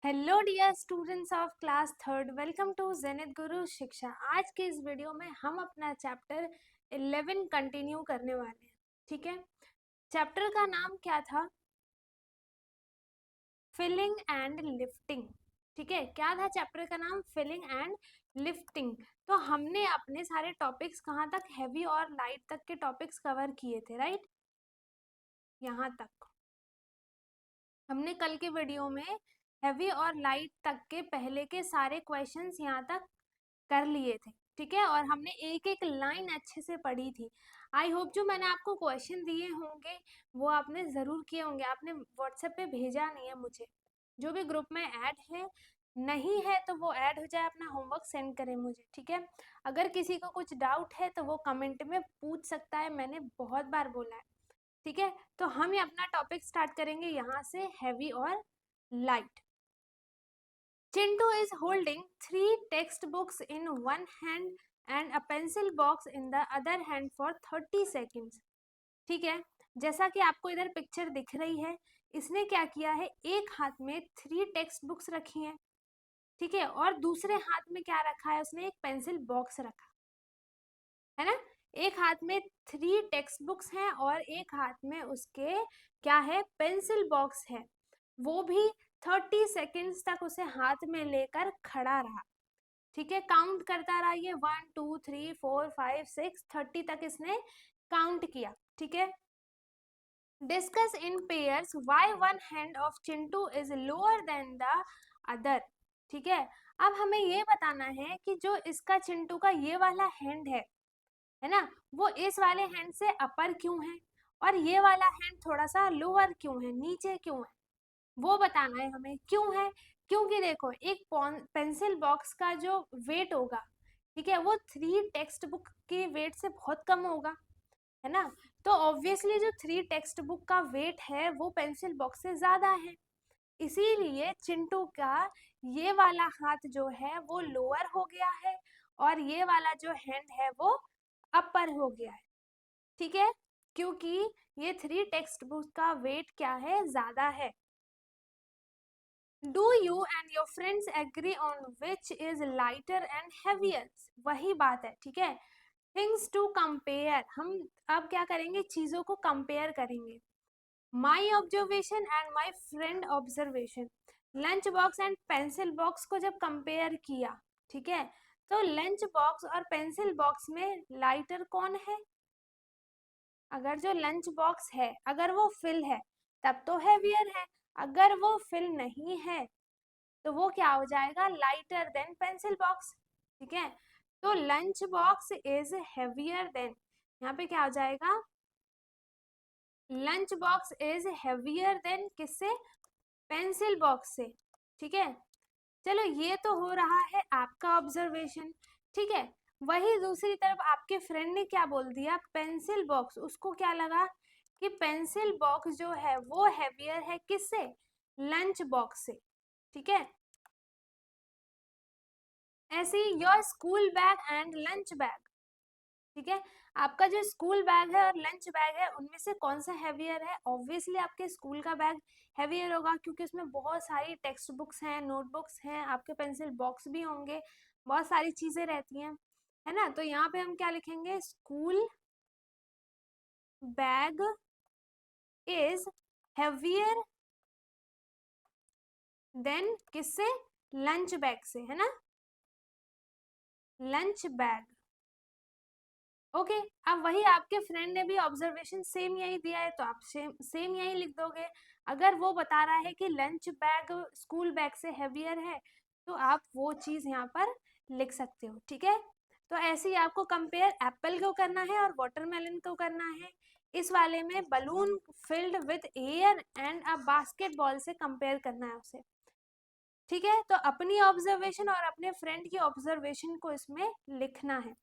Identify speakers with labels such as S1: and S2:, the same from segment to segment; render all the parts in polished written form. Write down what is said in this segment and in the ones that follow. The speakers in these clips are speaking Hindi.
S1: Hello dear students of class third, welcome to Zenith Guru Shiksha. आज के इस वीडियो में हम अपना चैप्टर 11 कंटिन्यू करने वाले हैं। ठीक है, चैप्टर का नाम क्या था? Filling and lifting. ठीक है, क्या था चैप्टर का नाम? Filling and lifting. तो हमने अपने सारे टॉपिक्स कहाँ तक, हैवी और लाइट तक के टॉपिक्स कवर किए थे, राइट? यहाँ तक हमने कल के वीडियो में हैवी और लाइट तक के पहले के सारे क्वेश्चंस यहाँ तक कर लिए थे। ठीक है, और हमने एक एक लाइन अच्छे से पढ़ी थी। आई होप जो मैंने आपको क्वेश्चन दिए होंगे वो आपने ज़रूर किए होंगे। आपने व्हाट्सएप पे भेजा नहीं है मुझे। जो भी ग्रुप में ऐड है, नहीं है तो वो ऐड हो जाए, अपना होमवर्क सेंड करें मुझे। ठीक है, अगर किसी को कुछ डाउट है तो वो कमेंट में पूछ सकता है, मैंने बहुत बार बोला है। ठीक है, तो हम ये अपना टॉपिक स्टार्ट करेंगे यहाँ से, हैवी और light. Chintu is holding 3 textbooks in one hand and a pencil box in the other hand for 30 seconds. ठीक है, जैसा कि आपको इधर पिक्चर दिख रही है, इसने क्या किया है, एक हाथ में 3 टेक्स्ट बुक्स रखी हैं। ठीक है, और दूसरे हाथ में क्या रखा है, उसने एक पेंसिल बॉक्स रखा है ना। एक हाथ में 3 टेक्स्ट बुक्स हैं और एक हाथ में उसके क्या है, पेंसिल बॉक्स है। वो भी 30 सेकेंड्स तक उसे हाथ में लेकर खड़ा रहा। ठीक है, काउंट करता रहा, ये 1 2 3 4 5 6 30 तक इसने काउंट किया। ठीक है, discuss in pairs why one hand of Chintu is lower than the other. ठीक है, अब हमें ये बताना है कि जो इसका चिंटू का ये वाला हैंड है ना, वो इस वाले हैंड से अपर क्यों है और ये वाला हैंड थोड़ा सा लोअर क्यों है, नीचे क्यों है, वो बताना है हमें। क्यों है? क्योंकि देखो, एक पेंसिल बॉक्स का जो वेट होगा, ठीक है, वो 3 टेक्स्ट बुक के वेट से बहुत कम होगा, है ना। तो ऑब्वियसली जो 3 टेक्स्ट बुक का वेट है वो पेंसिल बॉक्स से ज्यादा है, इसीलिए चिंटू का ये वाला हाथ जो है वो लोअर हो गया है और ये वाला जो हैंड है वो अपर हो गया है। ठीक है, क्योंकि ये 3 टेक्स्ट बुक का वेट क्या है, ज्यादा है। Do you and your friends agree on which is lighter and heavier? वही बात है। ठीक है, things to compare, हम अब क्या करेंगे, चीजों को कंपेयर करेंगे। My observation and my friend observation, lunch box and pencil box को जब कंपेयर किया, ठीक है, तो लंच बॉक्स और पेंसिल बॉक्स में लाइटर कौन है? अगर जो लंच बॉक्स है, अगर वो फिल है तब तो हैवियर है, अगर वो फिल नहीं है तो वो क्या हो जाएगा, लाइटर देन पेंसिल बॉक्स। ठीक है, तो lunch box is heavier than, यहाँ पे क्या हो जाएगा, lunch box is heavier than किससे, पेंसिल बॉक्स से। ठीक है, चलो ये तो हो रहा है आपका ऑब्जर्वेशन। ठीक है, वही दूसरी तरफ आपके फ्रेंड ने क्या बोल दिया, पेंसिल बॉक्स, उसको क्या लगा कि पेंसिल बॉक्स जो है वो हैवियर है किससे, लंच बॉक्स से। ठीक है, ऐसे ही your school bag and lunch bag. ठीक है, आपका जो स्कूल बैग है और लंच बैग है उनमें से कौन सा हैवियर है? ऑब्वियसली आपके स्कूल का बैग हैवियर होगा, क्योंकि उसमें बहुत सारी टेक्स्ट बुक्स हैं, नोटबुक्स हैं, आपके पेंसिल बॉक्स भी होंगे, बहुत सारी चीजें रहती हैं, है ना। तो यहाँ पे हम क्या लिखेंगे, school bag is heavier than किससे, लंच बैग से, है ना, लंच बैग। ओके, अब वही आपके फ्रेंड ने भी ऑब्जर्वेशन सेम यही दिया है तो आप सेम यही लिख दोगे। अगर वो बता रहा है कि लंच बैग स्कूल बैग से हैवियर है तो आप वो चीज यहाँ पर लिख सकते हो। ठीक है, तो ऐसे ही आपको कंपेयर एप्पल को करना है और वाटरमेलन को करना है। इस वाले में balloon filled with air and a basketball से कंपेयर करना है उसे। ठीक है, तो अपनी ऑब्जर्वेशन और अपने फ्रेंड की ऑब्जर्वेशन को इसमें लिखना है।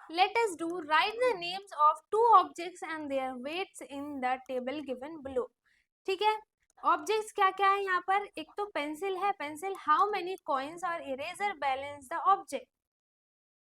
S1: Let us do, write the names of 2 objects and their weights in the table given below. ठीक है, ऑब्जेक्ट्स क्या क्या है यहाँ पर, एक तो पेंसिल है, पेंसिल हाउ मेनी कॉइन्स और इरेजर बैलेंस द ऑब्जेक्ट।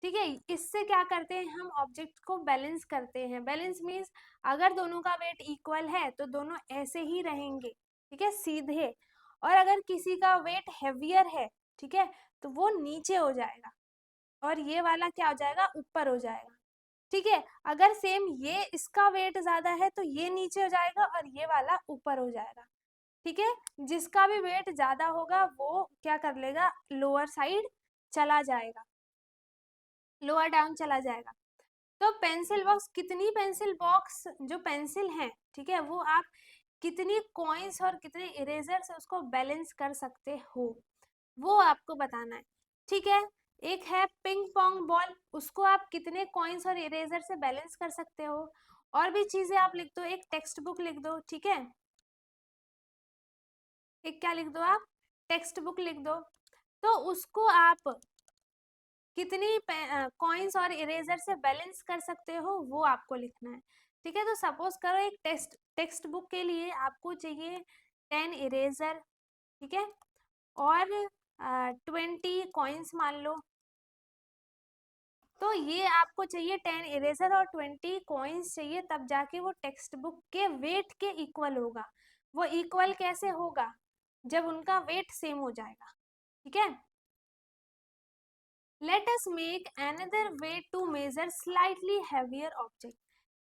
S1: ठीक है, इससे क्या करते हैं, हम ऑब्जेक्ट को बैलेंस करते हैं। बैलेंस मीन्स अगर दोनों का वेट इक्वल है तो दोनों ऐसे ही रहेंगे, ठीक है, सीधे। और अगर किसी का वेट हैवियर है, ठीक है, तो वो नीचे हो जाएगा और ये वाला क्या हो जाएगा, ऊपर हो जाएगा। ठीक है, अगर सेम ये इसका वेट ज्यादा है तो ये नीचे हो जाएगा और ये वाला ऊपर हो जाएगा। ठीक है, जिसका भी वेट ज्यादा होगा वो क्या कर लेगा, लोअर साइड चला जाएगा, लोअर डाउन चला जाएगा। तो पेंसिल बॉक्स, कितनी पेंसिल बॉक्स जो पेंसिल है, ठीक है, वो आप कितनी कॉइन्स और कितने इरेजर से उसको बैलेंस कर सकते हो, वो आपको बताना है। ठीक है, एक है पिंग पोंग बॉल, उसको आप कितने कॉइन्स और इरेजर से बैलेंस कर सकते हो। और भी चीजें आप लिख दो, एक टेक्स्ट बुक लिख दो, ठीक है, एक क्या लिख दो आप, टेक्स्ट बुक लिख दो। तो उसको आप कितनी कॉइन्स और इरेजर से बैलेंस कर सकते हो वो आपको लिखना है। ठीक है, तो सपोज करो एक टेक्स्ट बुक के लिए आपको चाहिए 10 इरेजर, ठीक है, और 20 कॉइन्स मान लो। तो ये आपको चाहिए 10 इरेजर और 20 कॉइन्स चाहिए, तब जाके वो टेक्स्ट बुक के वेट के इक्वल होगा। वो इक्वल कैसे होगा, जब उनका वेट सेम हो जाएगा। ठीक है, let us make another way to measure slightly heavier object.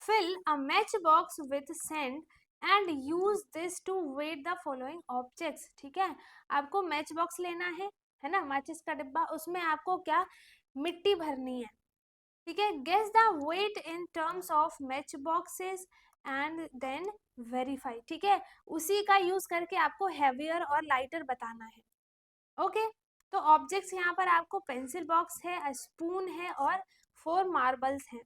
S1: Fill a matchbox with sand and use this to weight the following objects. ठीक है, आपको मैच बॉक्स लेना है ना, माचिस का डिब्बा, उसमें आपको क्या, मिट्टी भरनी है। ठीक है, guess the weight in terms of match boxes and then verify. ठीक है, उसी का यूज करके आपको हैवियर और लाइटर बताना है। ओके, तो ऑब्जेक्ट्स यहाँ पर आपको पेंसिल बॉक्स है, स्पून है और 4 मार्बल्स हैं।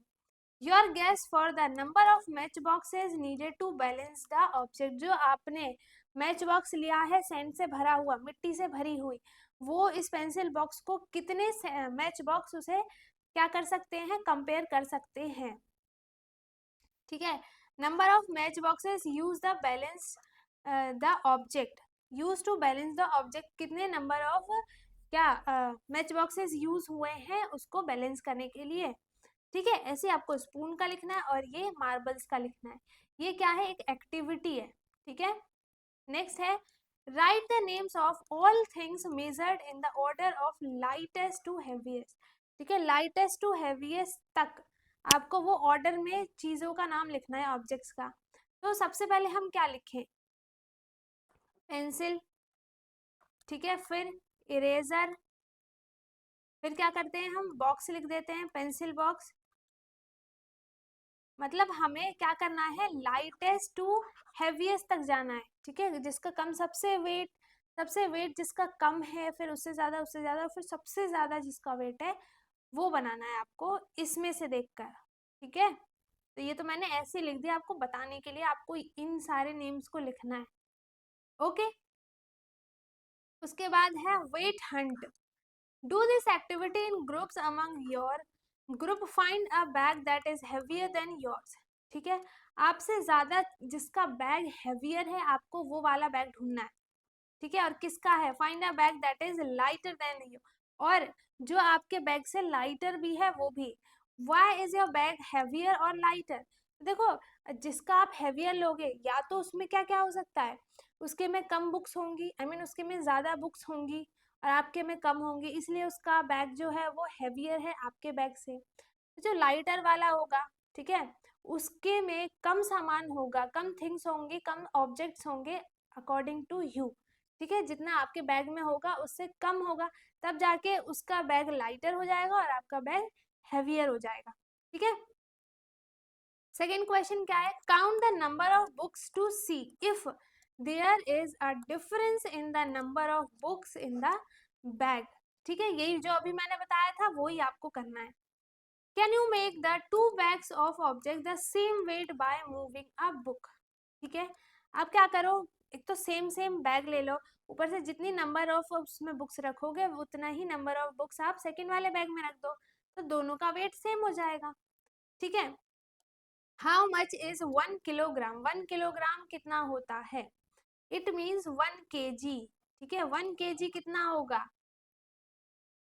S1: Your guess for the number of match boxes needed to balance the object. जो आपने मैच बॉक्स लिया है सैंड से भरा हुआ, मिट्टी से भरी हुई, वो इस पेंसिल बॉक्स को कितने मैच बॉक्स उसे क्या कर सकते हैं, कंपेयर कर सकते हैं। ठीक है, number of match boxes use the balance the object, use to balance the object, कितने नंबर ऑफ क्या मैच बॉक्सेस यूज हुए हैं उसको बैलेंस करने के लिए। ठीक है, ऐसे आपको स्पून का लिखना है और ये मार्बल्स का लिखना है। ये क्या है, एक एक्टिविटी है। ठीक है, नेक्स्ट है write the names of all things measured in the order of lightest to heaviest. ठीक है, लाइटेस्ट टू हेवीएस्ट तक आपको वो ऑर्डर में चीजों का नाम लिखना है, ऑब्जेक्ट्स का। तो सबसे पहले हम क्या लिखें, पेंसिल, ठीक है, फिर इरेजर, फिर क्या करते हैं हम, बॉक्स लिख देते हैं, पेंसिल बॉक्स। मतलब हमें क्या करना है, लाइटेस्ट टू हेवीएस्ट तक जाना है। ठीक है, जिसका कम, सबसे वेट जिसका कम है, फिर उससे ज्यादा, फिर सबसे ज्यादा जिसका वेट है वो बनाना है आपको इसमें से देखकर। ठीक है, तो ये तो मैंने ऐसे लिख दिया आपको बताने के लिए, आपको इन सारे नेम्स को लिखना है। ओके, उसके बाद है weight hunt. Do this activity in groups among your group, find a bag that is heavier than yours. ठीक है, आपसे ज्यादा जिसका बैग हेवियर है आपको वो वाला बैग ढूंढना है। ठीक है, और किसका है, find a bag that is lighter than you, और जो आपके बैग से लाइटर भी है वो भी। Why is your bag heavier और लाइटर, देखो जिसका आप हैवियर लोगे या तो उसमें क्या क्या हो सकता है, उसके में कम बुक्स होंगी, उसके में ज्यादा बुक्स होंगी और आपके में कम होंगी, इसलिए उसका बैग जो है वो हैवियर है आपके बैग से। जो लाइटर वाला होगा, ठीक है, उसके में कम सामान होगा, कम थिंग्स होंगे, कम ऑब्जेक्ट्स होंगे अकॉर्डिंग टू यू। ठीक है, जितना आपके बैग में होगा उससे कम होगा, तब जाके उसका बैग लाइटर हो जाएगा और आपका बैग हैवियर हो जाएगा। ठीक है, सेकेंड क्वेश्चन क्या है, count the number of books to see if there is a difference in the number of books in the bag. ठीक है, यही जो अभी मैंने बताया था वही आपको करना है। Can you make the two bags of object the same weight by moving a book. ठीक है, आप क्या करो, एक तो सेम सेम बैग ले लो, ऊपर से जितनी नंबर ऑफ उसमें बुक्स रखोगे उतना ही नंबर ऑफ बुक्स आप सेकंड वाले बैग में रख दो, तो दोनों का वेट सेम हो जाएगा। ठीक है, how much is 1 kilogram, 1 kilogram कितना होता है, इट मीन्स 1 kg। ठीक है, 1 kg कितना होगा,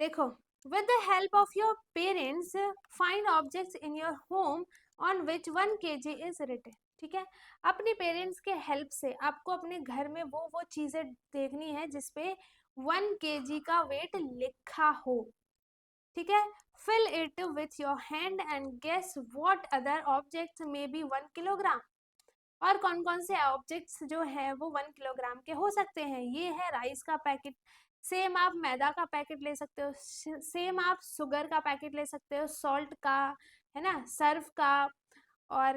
S1: देखो, with the help of your parents find objects in your home on which 1 kg is written। ठीक है। अपने पेरेंट्स के हेल्प से आपको अपने घर में वो चीजें देखनी है जिसपे 1 kg का वेट लिखा हो, ठीक है। Fill it with your hand and guess what other objects may be 1 kilogram. और कौन कौन से ऑब्जेक्ट्स जो है वो 1 किलोग्राम के हो सकते हैं। ये है राइस का पैकेट, सेम आप मैदा का पैकेट ले सकते हो, सेम आप शुगर का पैकेट ले सकते हो, सॉल्ट का, है ना, सर्फ का, और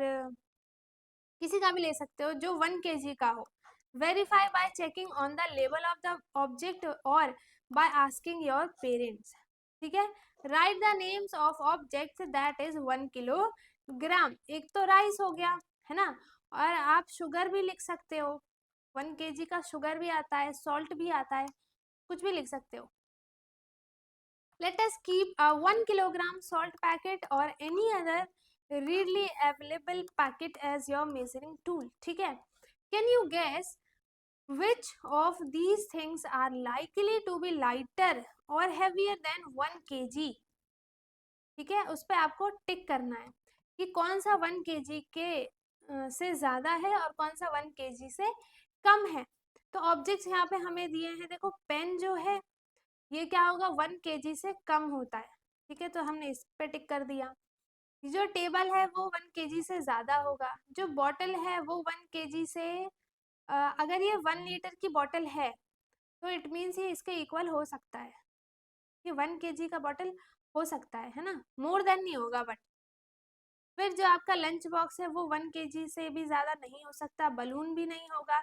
S1: किसी का भी ले सकते हो जो 1 kg का हो। Verify bye checking on the level of the object और बाय आस्किंग योर पेरेंट्स, ठीक है। Write the names of objects that is 1 kilogram. एक तो राइस हो गया, है ना, और आप शुगर भी लिख सकते हो, 1 kg का शुगर भी आता है, सॉल्ट भी आता है, कुछ भी लिख सकते हो। Let us keep a 1 kilogram salt packet or any other readily available packet as your measuring tool, ठीक है। Can you guess which of these things are likely to be lighter or heavier than 1 kg? ठीक है, उस पर आपको टिक करना है कि कौन सा 1 kg के से ज्यादा है और कौन सा 1 kg से कम है। तो ऑब्जेक्ट्स यहाँ पे हमें दिए हैं, देखो पेन जो है ये क्या होगा, 1 kg से कम होता है, ठीक है, तो हमने इस पे टिक कर दिया। जो टेबल है वो 1 kg से ज्यादा होगा। जो बॉटल है वो 1 kg से अगर ये 1 लीटर की बॉटल है तो इट मीन्स ये इसके इक्वल हो सकता है, ये 1 kg का बॉटल हो सकता है ना, मोर देन नहीं होगा बट। फिर जो आपका लंच बॉक्स है वो 1 kg से भी ज्यादा नहीं हो सकता, बलून भी नहीं होगा,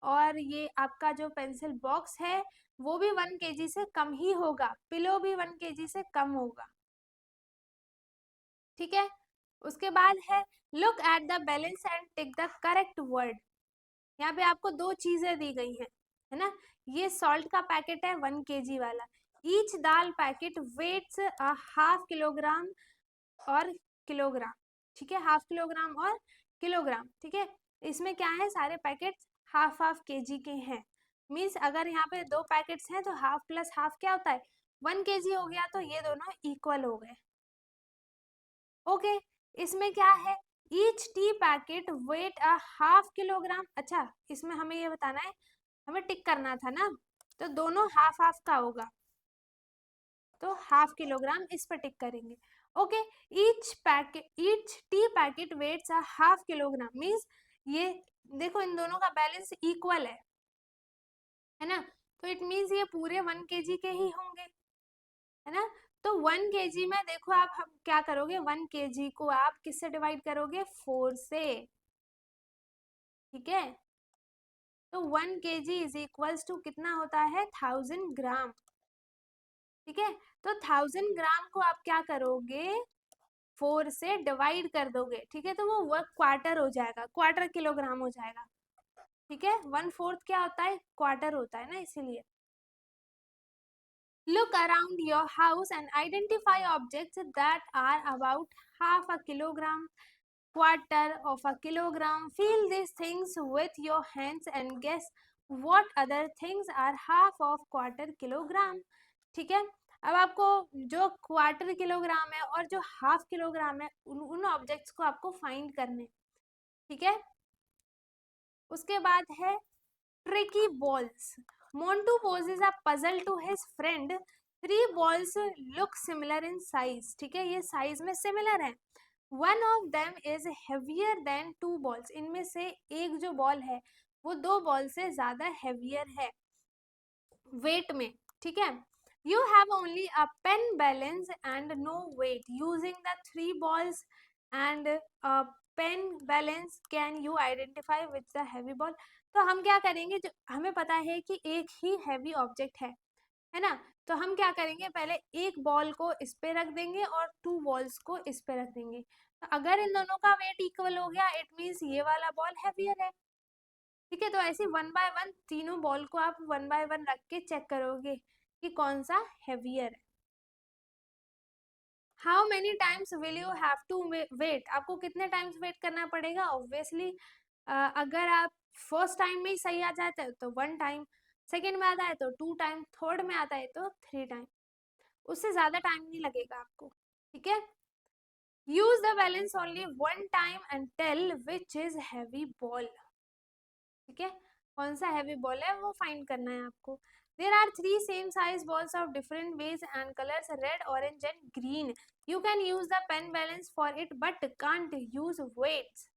S1: और ये आपका जो पेंसिल बॉक्स है वो भी 1 kg से कम ही होगा, पिलो भी 1 kg से कम होगा, ठीक है। उसके बाद है look at the balance and tick the correct word. यहाँ पे आपको दो चीजें दी गई हैं, है ना। ये सॉल्ट का पैकेट है 1 kg वाला, each dal packet weighs a half kilogram और किलोग्राम, ठीक है, हाफ किलोग्राम और किलोग्राम, ठीक है। इसमें क्या है, सारे पैकेट्स हाफ हाफ kg के हैं। मीन्स अगर यहाँ पे दो पैकेट्स हैं तो हाफ प्लस हाफ क्या होता है, 1 kg हो गया, तो ये दोनों इक्वल हो गए, ओके। इसमें क्या है, each tea packet weigh a half kilogram. अच्छा, इसमें हमें ये बताना है, हमें टिक करना था ना, तो दोनों हाफ हाफ का होगा, तो हाफ किलोग्राम इस पर टिक करेंगे, okay. Each tea packet weighs a half kilogram means ये देखो इन दोनों का बैलेंस इक्वल है ना, तो इट मीन्स ये पूरे 1 kg के ही होंगे, है ना। तो 1 kg में देखो आप हम क्या करोगे, 1 kg को आप किससे डिवाइड करोगे, 4 से, ठीक है। तो 1 kg इज इक्वल्स टू कितना होता है, 1000 ग्राम, ठीक है। तो 1000 ग्राम को आप क्या करोगे, 4 से डिवाइड कर दोगे, ठीक है, तो वो वर्क क्वार्टर हो जाएगा, क्वार्टर किलोग्राम हो जाएगा, ठीक है। 1/4 क्या होता है, क्वार्टर होता है ना, इसीलिए। Look around your house and identify objects that are about half a kilogram, quarter of a kilogram. Feel these things with your hands and guess what other things are half of quarter kilogram. ठीक है, अब आपको जो क्वार्टर किलोग्राम है और जो हाफ किलोग्राम है उन ऑब्जेक्ट्स को आपको फाइंड करने, ठीक है। उसके बाद है tricky balls. Montu poses a puzzle to his friend. 3 balls look similar in size. ठीक है, ये साइज में सिमिलर है। One of them is heavier than 2 balls. इनमें से एक जो बॉल है वो 2 बॉल से ज्यादा हेवियर है वेट में, ठीक है। You have only a pen balance and no weight. Using the 3 balls and a pen balance, can you identify which the heavy ball? तो हम क्या करेंगे, जो हमें पता है कि एक ही हैवी ऑब्जेक्ट है ना, तो हम क्या करेंगे, पहले एक बॉल को इस पे रख देंगे और 2 बॉल्स को इस पे रख देंगे, तो अगर इन दोनों का वेट इक्वल हो गया इट मीन्स ये वाला बॉल हैवियर है, ठीक है। तो ऐसे 1 बाय 1 तीनों बॉल को आप 1 बाय 1 रख के चेक करोगे कि कौन सा हैवियर है। How many times will you have to weigh, आपको कितने टाइम्स वेट करना पड़ेगा, ऑब्वियसली अगर आप फर्स्ट टाइम में ही सही आ जाता है तो 1 टाइम, सेकेंड में आता है तो 2 टाइम, थर्ड में आता है तो 3 टाइम, उससे ज्यादा टाइम नहीं लगेगा आपको, ठीक है। Use the balance only one time and tell which is heavy ball. ठीक है, कौन सा हैवी बॉल है वो फाइंड करना है आपको। There are three same size balls of different weights and colours red orange and green. You can use the pan balance for it but can't use weights.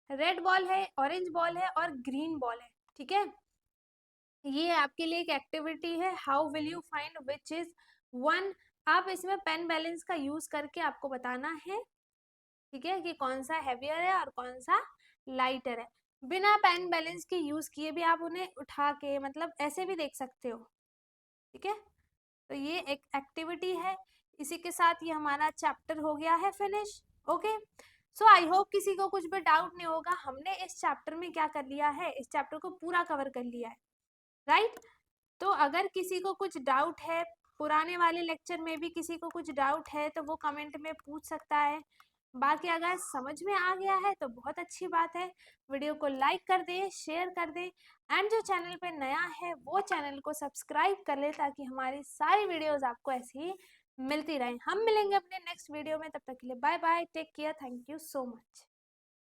S1: Red ball है, ऑरेंज बॉल है और ग्रीन बॉल है। ठीक है, ये आपके लिए एक एक्टिविटी है। How will you find which is one. आप इसमें पेन बैलेंस का यूज करके आपको बताना है, ठीक है, कि कौन सा हैवियर है और कौन सा लाइटर है। बिना पेन बैलेंस के यूज किए भी आप उन्हें उठा के मतलब ऐसे भी देख सकते हो। ठीक है, तो ये एक एक्टिविटी है। इसी के साथ ये हमारा चैप्टर हो गया है finish. Okay, so I hope किसी को कुछ भी डाउट नहीं होगा। हमने इस चैप्टर में क्या कर लिया है, इस चैप्टर को पूरा कवर कर लिया है, राइट। तो अगर किसी को कुछ डाउट है, पुराने वाले लेक्चर में भी किसी को कुछ डाउट है तो वो कमेंट में पूछ सकता है। बाकी अगर समझ में आ गया है तो बहुत अच्छी बात है। वीडियो को लाइक कर दें, शेयर कर दें एंड जो चैनल पे नया है वो चैनल को सब्सक्राइब कर ले ताकि हमारी सारी वीडियोस आपको ऐसे ही मिलती रहें। हम मिलेंगे अपने नेक्स्ट वीडियो में, तब तक के लिए bye bye, take care, thank you so much.